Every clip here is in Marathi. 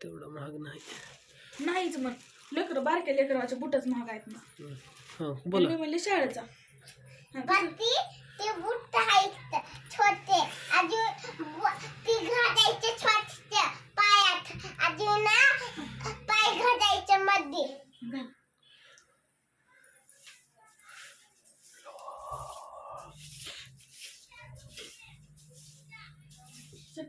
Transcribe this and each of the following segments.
तेवढं महाग नाही. नाहीच मग लेकरं बारक्या लेकराचे बुटच महाग आहेत ना. हा बोला. मी म्हणले शाळेचा ते बुट आहेत छोटे अजून ती घालायचे छोटे पायात अजून पाय घालायचे मध्ये. घाल. चप.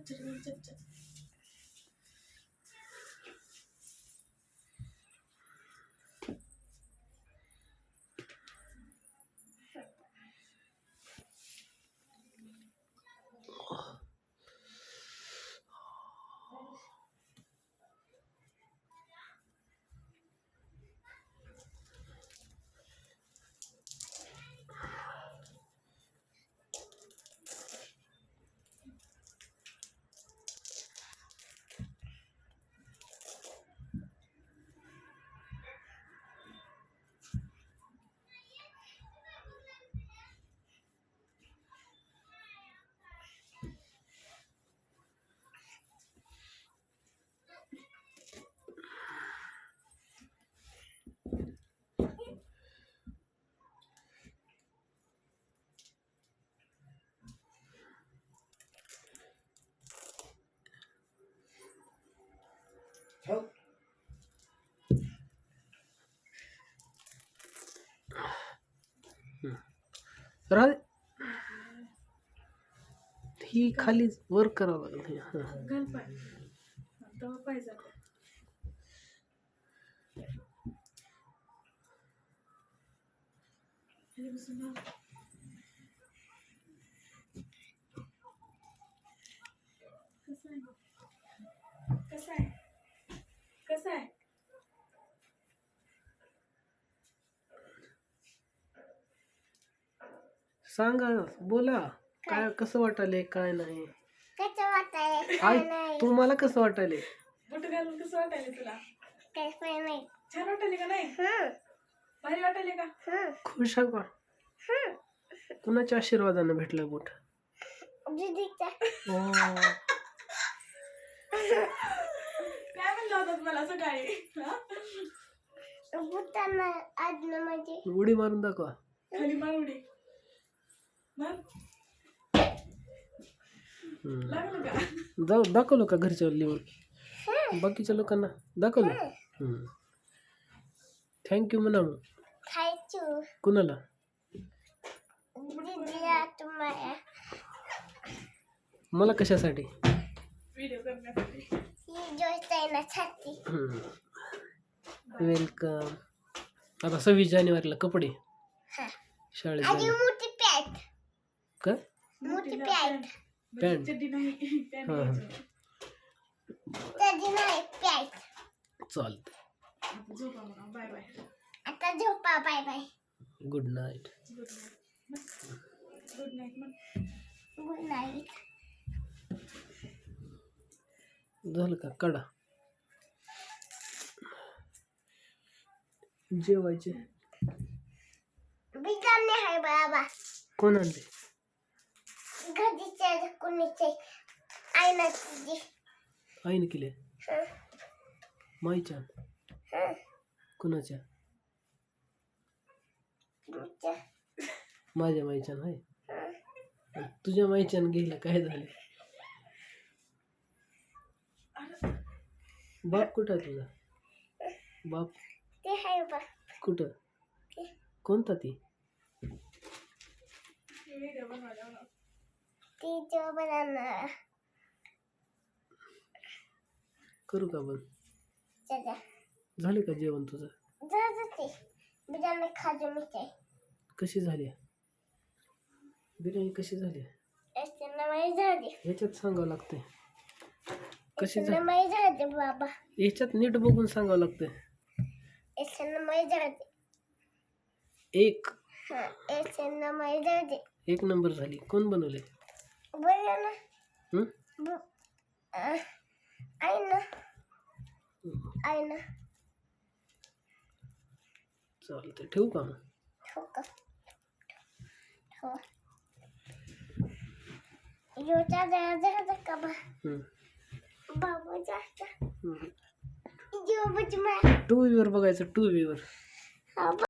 राहू दे. ही खाली वर करावं लागेल. घाल पाय. तेव्हा पाय जाते. हे बसून घाल. कसं आहे सांगा, बोला. काय कसं वाटायले काय नाही. कसं वाटायला आई नाही तुम्हाला कसं वाटायले? बुट घालून कसं वाटायला तुला? कसं नाही छान वाटायले का नाही? भारी वाटायले का? खुश आहे का? कुणाच्या आशीर्वादाने भेटलं बूट? दीदीचा. काय म्हणलं होतं मला सकाळी? बुटांना आदलं म्हणजे उडी मारून दाखवा. खाली मार उडी. मार. लागलं का? जाऊ दाखवलं का घरच्यावर लिहून? बाकीच्या लोकांना दाखवलं. थँक्यू म्हणा मग. खायचू कुणाला? दीदीला तुम्हाला मला कशासाठी? व्हिडिओ करण्यासाठी. ही जोस्त आहे ना छाती. वेलकम. आता 26 जानेवारीला कपडे शाळेत आणि जायला. मोठी पॅन्ट का? मोठी पॅन्ट पॅन्ट. चड्डी नाही. पॅन्ट हा. घ्यायची. त्याची नाही पॅन्ट. चालतं. आता झोपा म्हणा. Bye bye. आता झोपा bye bye. Good night. Good night. Good night मग. Good night. झालं का? काढा. जेवायचे. बिचारणे आहे बाबा. कोण आणले? घरीचे कुणीचे आईना तुझी. आईने केले. माईच्या? कुणाच्या? माझ्या माईच्या आहे. तुझ्या माईच्यानं घ्यायला काय झाले? बाप कुठं आहे तुझा? बाप ते आहे बा. कुठं? कोणता ती? व्हिडिओ बनवायला. ती जेव्हा बनवणार करू का बंद? चला झाले का जेवण तुझं? जाते बिचारणे खाजू मिठाई. कशी झाली बिर्याणी? कशी झाली? नमाई झाली. ह्याच्यात सांगावं लागतंय. कशी झाली? नमाई झाली बाबा. ह्याच्यात नीट बघून सांगावं लागतंय. नमाई झाली. एक नमाई झाली. एक नंबर झाली. कोण बनवले? बोला ना. आई ना चालतंय. ठेवू का मग? हो का? हो. योचा जा का बा. बाबू जास्त जीव बची मा टू व्हीवर बघायचं, टू व्हीवर. हा